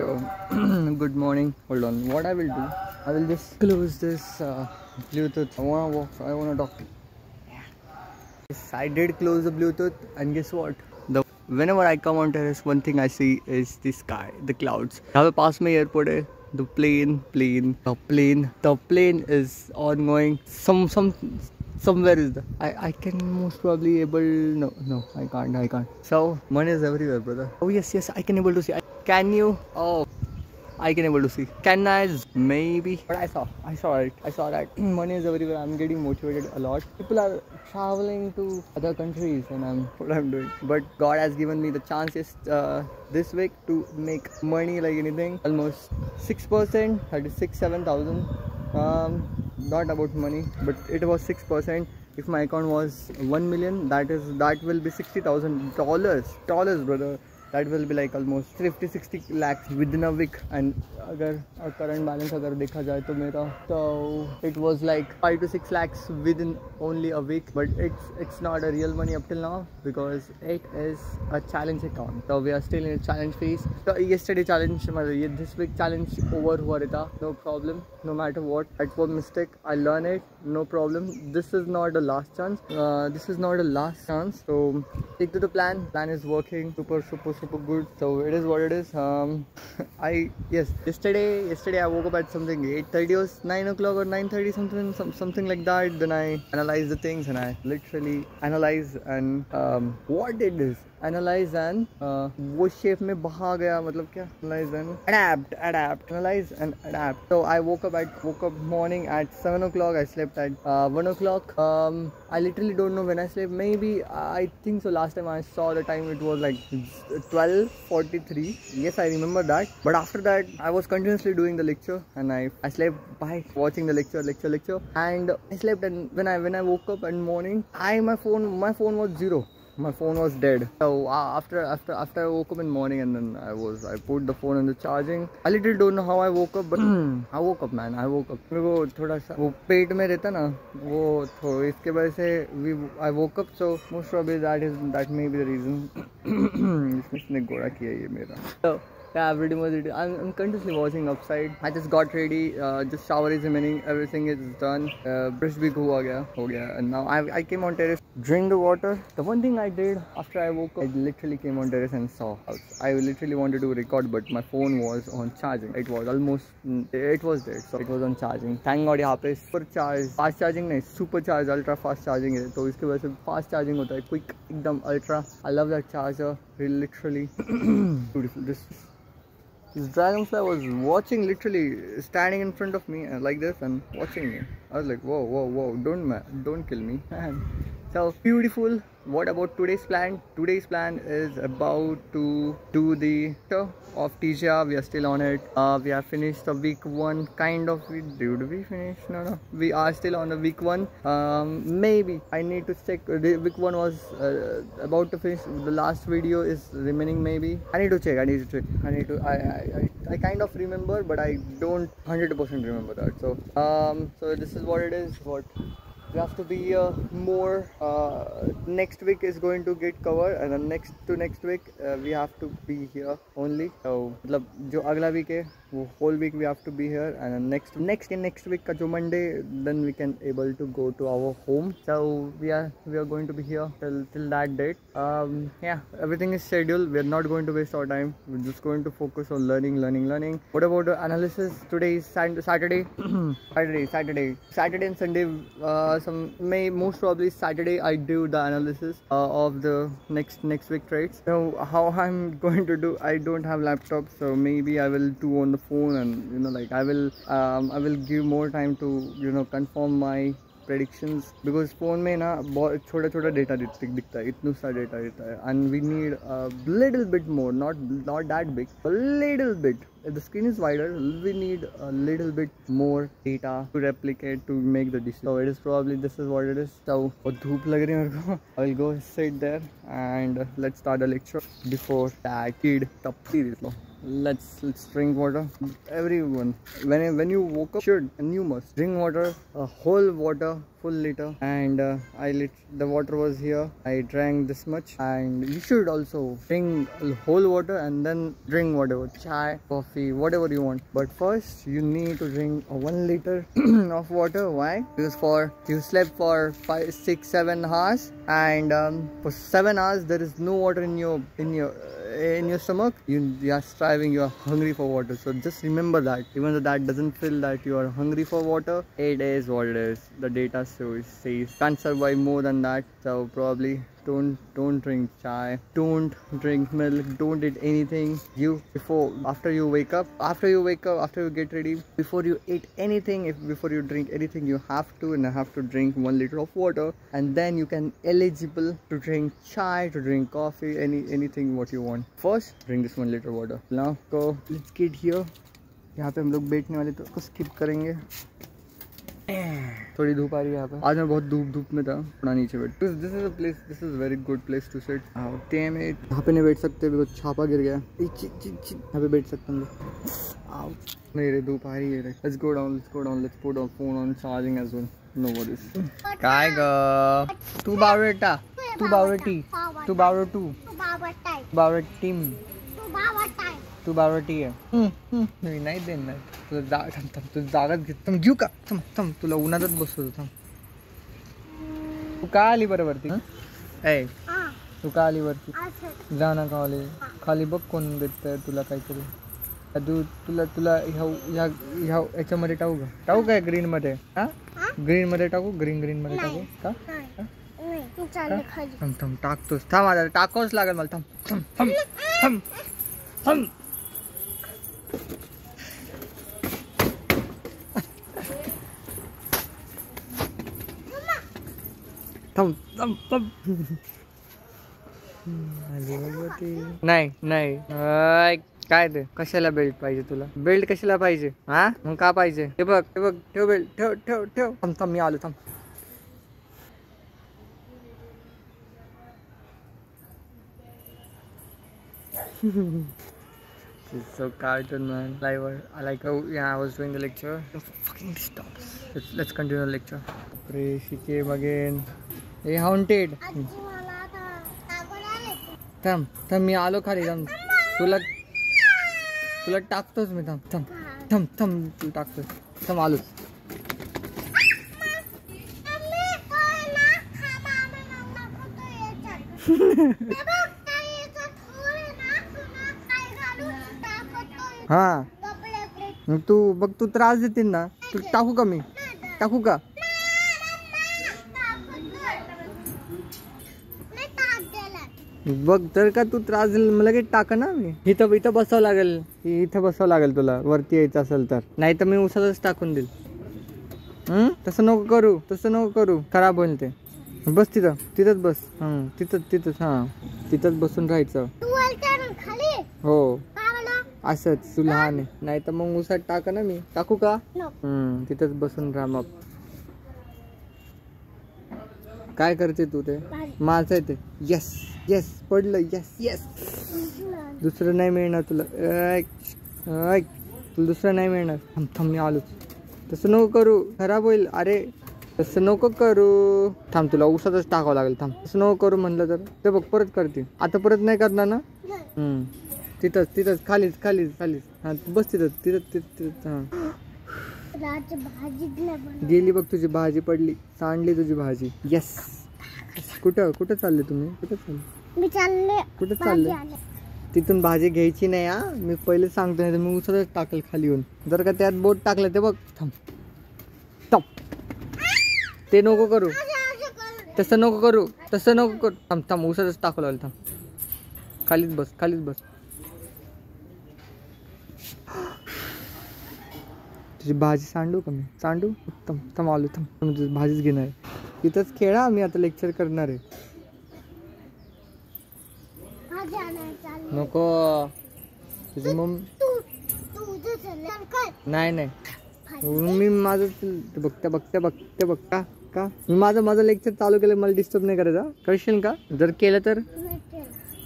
Yo, good morning. Hold on. What I will do, I will just close this Bluetooth. I wanna talk. Yes, I did close the Bluetooth, and guess what? Whenever I come on terrace, one thing I see is the sky, the clouds. यहाँ पे पास में airport है. The plane is ongoing. Somewhere is the. I can most probably able. No, I can't. So money is everywhere, brother. Oh yes, I can able to see. Can you? Oh, I can able to see. Can I? Maybe. But I saw it. I saw that money is everywhere. I'm getting motivated a lot. People are traveling to other countries, and what I'm doing. But God has given me the chances this week to make money like anything. Almost 6%, 36,000, 7,000. Not about money, but it was 6%. If my account was 1 million, that will be $60,000, brother. That will be like almost 50-60 lakhs within a week. And अगर current balance अगर देखा जाए तो मेरा, so it was like 5 to 6 lakhs within only a week. But it's not a real money up till now because it is a challenge account. So we are still in a challenge phase. So yesterday challenge, this week challenge over हुआ रहता, no problem. No matter what, that was mistake. I learn it, no problem. This is not the last chance. So stick to the plan. Plan is working super good. So it is what it is. Yesterday I woke up at something 8:30 or 9 o'clock or 9:30 something like that. Then I analyze the things and I literally analyze and what did this analyze and वो shape में बहा गया, मतलब क्या analyze and adapt, analyze and adapt. So I woke up morning at 7 o'clock. I slept at 1 o'clock. I literally don't know when I slept. Maybe I think so. Last time I saw the time, it was like 12:43. Yes, I remember that. But after that, I was continuously doing the lecture, and I slept by watching the lecture, and I slept. And when I woke up in morning, my phone was zero. My phone was dead. So after I woke up in morning, and then I put the phone on the charging. I literally don't know how I woke up, but I woke up, man. मेरे को थोड़ा सा वो पेट में रहता ना, वो तो इसके वजह से I woke up. So most probably that may be the reason. इसने गोरा किया ये मेरा. So yeah, everything was it. I'm continuously watching upside. I just got ready. Just shower is remaining. Everything is done. Brush bhi ho gaya. And now I came on terrace, drink the water. The one thing I did after I woke up, I literally came on terrace and saw house. I literally wanted to record, but my phone was on charging. It was dead. So it was on charging. Thank God यहाँ पे super charge, fast charging नहीं, super charge, ultra fast charging है. तो इसके वजह से fast charging होता है, quick, एकदम ultra. I love that charger. Literally beautiful. This dragonfly was watching, literally standing in front of me like this and watching me. I was like, whoa, don't kill me. So beautiful. What about today's plan? Today's plan is about to do the show of TGR. We are still on it. We have finished the week 1 kind of. Did we finish? No. We are still on the week 1. Maybe I need to check. The week 1 was about to finish. The last video is remaining. Maybe I need to check. I kind of remember, but I don't 100% remember that. So this is what it is. What we have to be more. Next week is going to get covered, and then next week we have to be here only. So मतलब जो अगला week है वो whole week we have to be here, and then next week का जो Monday, then we can able to go to our home. So we are going to be here till that date. Yeah, everything is scheduled. We are not going to waste our time. We're just going to focus on learning. What about the analysis? Today is Saturday. Saturday and Sunday. Most probably Saturday I do the analysis of the next week trades. So how I'm going to do, I don't have laptop, so maybe I will do on the phone, and like I will give more time to confirm my predictions, because phone में ना बहुत छोटा data दिखता है, इतना सा data रहता है, and we need a little bit more, not that big, a little bit. If the screen is wider, we need a little bit more data to replicate to make the decision. So this is what it is. So धूप लग रही है मेरे को. I will go sit there and let's start the lecture. Before that, kid, top series. let's drink water. Everyone, when you woke up, should and you must drink water, a whole water, full liter. And the water was here. I drank this much, and you should also drink whole water and then drink whatever, chai, coffee, whatever you want. But first, you need to drink 1 liter of water. Why? Because you slept for 5, 6, 7 hours, and for 7 hours there is no water in your stomach. You are striving, you are hungry for water. So just remember that. Even though that doesn't feel that you are hungry for water, it is what it is. The data says can't survive more than that. So probably don't drink chai, don't drink milk, don't eat anything. After you get ready, before you eat anything, before you drink anything, you have to drink 1 liter of water, and then you can eligible to drink chai, to drink coffee, anything what you want. First drink this 1 liter water. Now go, let's get here. यहाँ पे हम लोग बैठने वाले तो उसको skip करेंगे. थोड़ी धूप आ रही है यहाँ पे. आज मैं बहुत धूप में था, थोड़ा नीचे बैठ. This is very good place to sit. Damn it. यहाँ पे नहीं बैठ सकते बिकॉज़ छापा गिर गया. यहाँ पे बैठ सकते हम लोग. मेरे धूप आ रही है. Let's go down. Let's put our phone on charging as well. No worries. काय ग तू बावळटा, तू बावळटी, तू बावळटू, बावळटीम, तू बावळटी आहे. नाही देणार तुला. तुझं जागाच घेत. घेऊ का? थांब तुला उन्हातच बसवतो. थांब. तू का आली बरं वरती? ए तू का आली वरती? जा ना खाली बघ कोण देत तुला काहीतरी. तुला याच्यामध्ये टाकू का ग्रीन मध्ये? ग्रीन मध्ये टाकू? ग्रीन मध्ये टाकू का? थांब टाकतोस. थांब आता टाकावंच लागेल मला. थांब. नाही काय ते? कशाला बेल्ट पाहिजे तुला? बेल्ट कशाला पाहिजे? हा मग का पाहिजे? हे बघ ठेव बेल्ट. ठेव. थांब मी आलो. थांब. It's so cartoon, man. I was doing the lecture. Fucking stops. Let's continue the lecture. She came again. Hey, haunted. थांब मी आलो खाली. थांब तुला टाकतोच मी. थांब तुला टाकतोस. थांब आलोच. हा तू बघ, तू त्रास देतील ना. तू टाकू का? मी टाकू का? बघ तर का तू त्रास दिला मला काही टाका ना. मी इथं बसावं लागेल तुला वरती यायचं असेल तर. नाही तर मी उसातच टाकून देईल. तसं नको करू. खराब होईल ते. बस तिथंच बस. तिथंच. हा तिथंच बसून राहायचं. हो असंच. तू लहान आहे. नाही तर मग उसात टाका ना. मी टाकू का? तिथंच बसून राहा. मग काय करते तू? ते माझं आहे ते. येस पडलं. येस दुसरं नाही मिळणार तुला. तुला दुसरं नाही मिळणार. थांब मी आलोच. तसं नको करू, खराब होईल. अरे तसं नको करू. थांब तुला उसातच टाकावं लागेल. थांब. तसं नको करू म्हणलं तर ते बघ परत करते. आता परत नाही करणार ना. तिथंच खालीच. हा बस तिथंच. हा गेली बघ तुझी भाजी. पडली, सांडली तुझी भाजी. येस. कुठं चालले तुम्ही? कुठं चालले? तिथून भाजी घ्यायची नाही. हा मी पहिले सांगतो, नाही तर मी उचलच टाकेल खाली येऊन. जर का त्यात बोट टाकलं ते बघ. थांब ते नको करू. तसं नको करू. थांब उचलच टाकू लागलं. थांब खालीच बस. तुझी भाजी सांडू का मी? सांडू? थांब आलो. थांब तुझी भाजीच घेणार आहे. तिथंच खेळा. मी आता लेक्चर करणार आहे. नको तुझी मम्मी. नाही मी माझं बघता का मी माझं लेक्चर चालू केलं. मला डिस्टर्ब नाही करायचा. करशील का? जर केलं तर?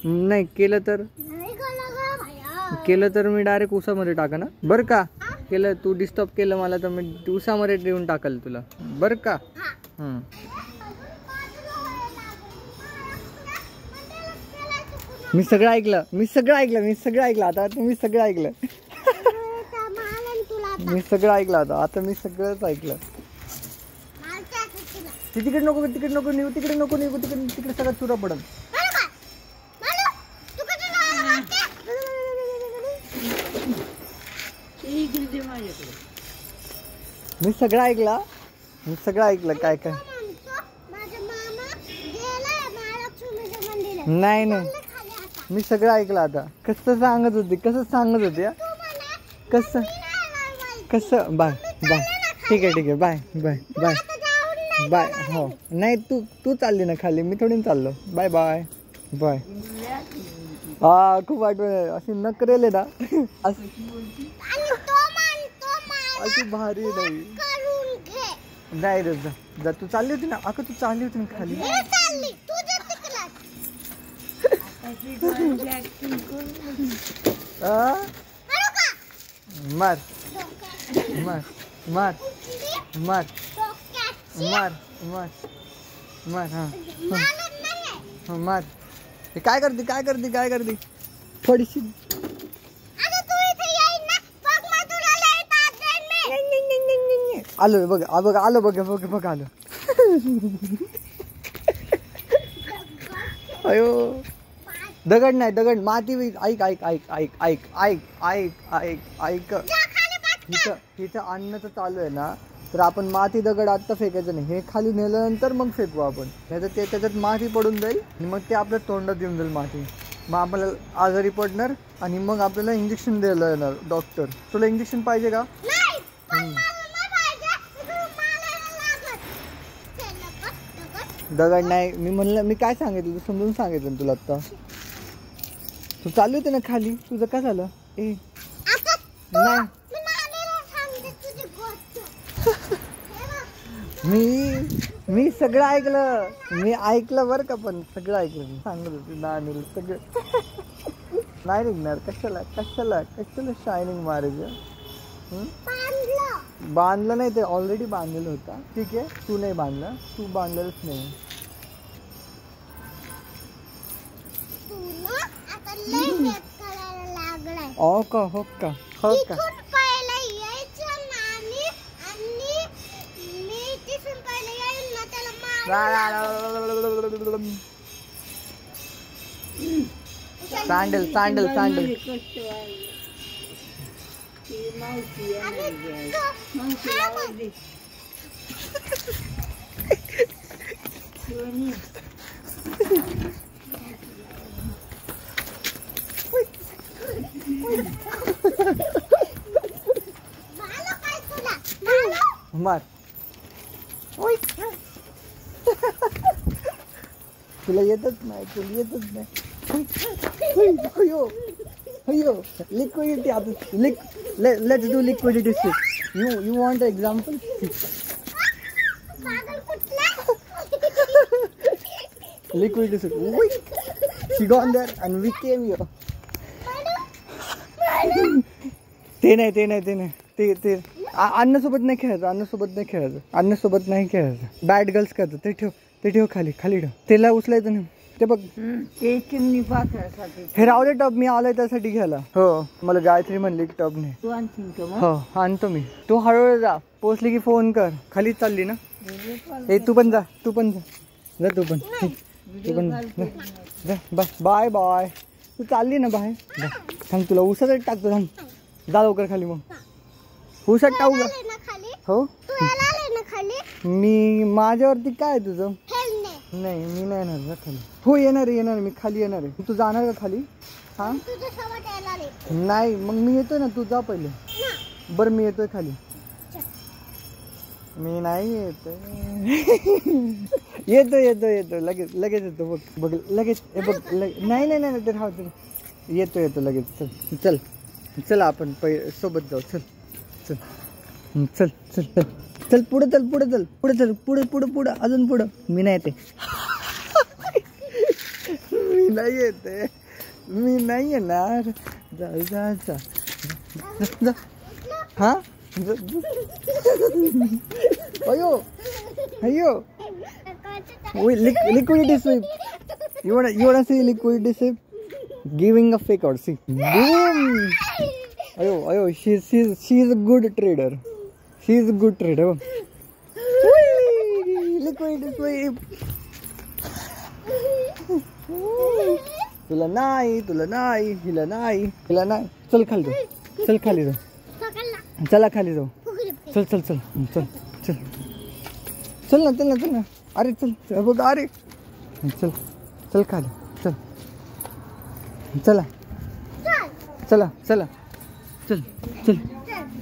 नाही केलं तर केलं तर मी डायरेक्ट उसामध्ये टाका ना बरं का. केलं तू डिस्टर्ब केलं मला तर मी उसामध्ये देऊन टाकल तुला बरं का. मी सगळं ऐकलं आता तुम्ही सगळं ऐकलं. मी सगळं ऐकलं आता मी सगळंच ऐकलं. तिकडे नको निघू तिकडे सगळं चुरा पडल. मी सगळं ऐकलं काय काय. नाही मी सगळं ऐकलं आता. कसं सांगत होते कसं बाय ठीक आहे बाय हो नाही तू चालली ना खाली मी थोडी चाललो. बाय हा खूप आठवण अशी नकरेल ना अशी भारी नाही रे जा तू चालली होती ना तू चालली होती ना खाली. मार काय करते थोडीशी. आलो बघ आलो. अयो दगड नाही माती. ऐक इथं अन्न तर चालू आहे ना तर आपण माती दगड आता फेकायचं नाही. हे खाली नेल्यानंतर मग फेकू आपण. नाही तर ते त्याच्यात माती पडून जाईल आणि मग ते आपल्या तोंडात येऊन जाईल माती. मग आपल्याला आजारी पडणार आणि मग आपल्याला इंजेक्शन द्यायला येणार डॉक्टर. तुला इंजेक्शन पाहिजे का. दगड नाही मी काय सांगितलं समजून सांगितलं तुला आता. तू चालू होते ना खाली तुझं काय झालं. नाही मी सगळं ऐकलं बरं का. पण सगळं ऐकलं मी सांगत होते नानीला सगळं. नाही निघणार कशाला शायनिंग मारायचं. बांधलं नाही ते ऑलरेडी बांधलेलं होता. ठीक आहे तू नाही बांधला तू बांधलेलंच नाही. हो का सँडल मार. तुला येतच नाही liquidity. Let's do liquidity stick. You want example. Liquidity stick. She gone there and we came here. ते नाही ते अन्नासोबत नाही खेळायचं. बॅड गर्ल्स करतात. ते ठेव खाली ठेव. त्याला उचलायचं नाही. ते बघ हे राहू दे टब. मी आलोय त्यासाठी घ्यायला. हो मला गायत्री म्हणली की टब नाही. हो आणतो मी. तू हळूहळू जा. पोचली की फोन कर. खाली चालली ना. तू पण जा तू पण बाय. तू चालली ना बाहेर. थांब तुला उसात टाकतो. थांब जा लवकर खाली. मग उसात टाकू का. हो मी माझ्यावरती काय तुझं. नाही मी नाही येणार ना खाली. हो येणार मी खाली येणार आहे. तू जाणार का खाली. हा नाही मग मी येतोय ना. तू जा पहिले. बरं मी येतोय खाली. मी नाही येतो लगेच येतो. बघ लगेच नाही ते राहू दे. येतो लगेच. चल आपण सोबत जाऊ. चल पुढे चल अजून पुढं. मी नाही येते. मी नहीं है ना जा जा जा जा हाँ अयो अयो wait liquidity sweep you wanna see liquidity sweep giving a fake out see boom ayo she's a good trader she's a good trader liquidity sweep तुला नाही हिला नाही चल खाली जाऊ चला खाली जाऊ चल ना अरे चल बघ अरे चल खाली चला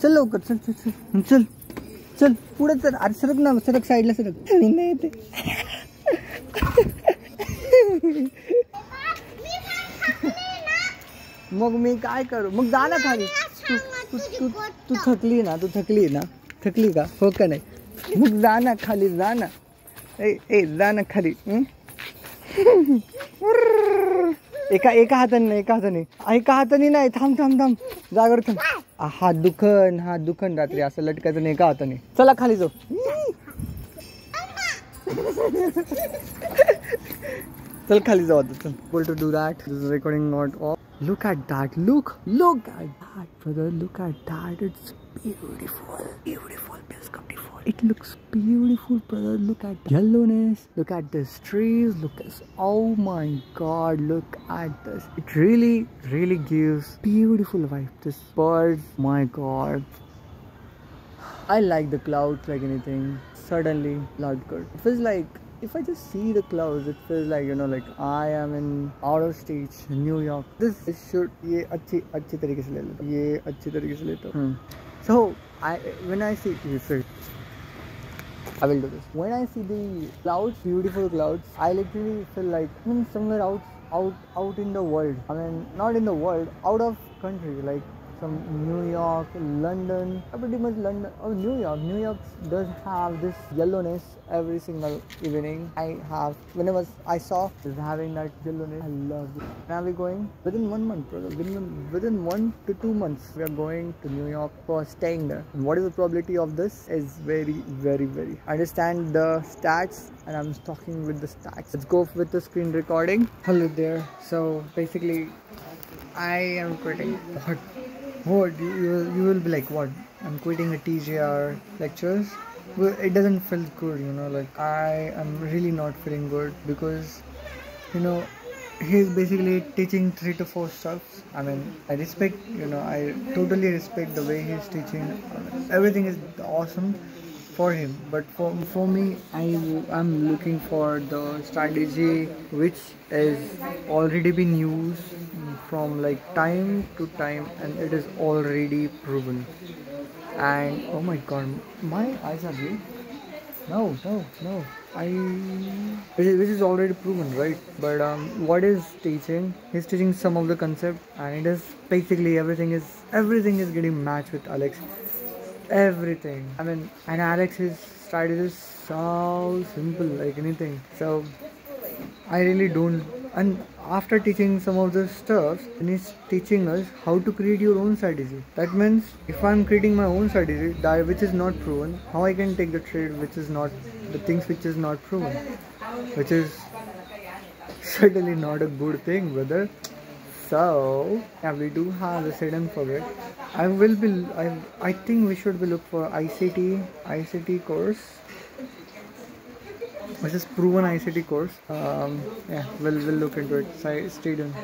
चल लवकर चल पुढे चल अरे सरक साईडला सरक नाही येते मग मी काय करू मग जा ना खाली तू थकली ना थकली का हो का नाही मग जा ना खाली जा ना जा ना खाली एका हाताने नाही थांब जागर थांब हात दुखन रात्री असं लटकायचं नाही एका हाताने चला खाली जाऊ चल खाली जाऊ आता चल able to do that this is recording not off look at that look at that brother look at that it's beautiful it looks beautiful brother look at the yellowness look at these trees look at oh my god look at this it really gives beautiful vibe this bird my god I like the clouds like anything suddenly cloud good it feels like if I just see the clouds it feels like you know like I am in out of stage New York this should ये अच्छी तरीके से ले लेता हूँ so when I see I will do this when I see the clouds beautiful clouds I literally feel like I'm somewhere out in the world I mean not in the world out of country like from New York, London, pretty much London or New York. New York does have this yellowness every single evening. Whenever I saw is having that yellowness. I love it. Where are we going? Within 1 month, brother. Within 1 to 2 months, we are going to New York for staying there. And what is the probability of this? Is very. I understand the stats, and I'm talking with the stats. Let's go with the screen recording. Hello there. So basically, I am quitting. What you will be like what I'm quitting a TGR lectures well, it doesn't feel good you know like I am really not feeling good because you know he's basically teaching 3 to 4 stuff I mean I respect you know I totally respect the way he's teaching everything is awesome for him but for me I'm looking for the strategy which is already been used from like time to time and it is already proven and oh my god my eyes are big no which is already proven right but what is teaching he's teaching some of the concept and it is basically everything is getting matched with Alex everything I mean and Alex's strategy is so simple like anything so I really don't and after teaching some of the stuff then he's teaching us how to create your own strategy that means if I'm creating my own strategy that which is not proven how I can take the trade which is not the things which is not proven which is certainly not a good thing brother so yeah we do have the set and forget I think we should be look for ICT course which is proven ICT course yeah we'll look into it stay tuned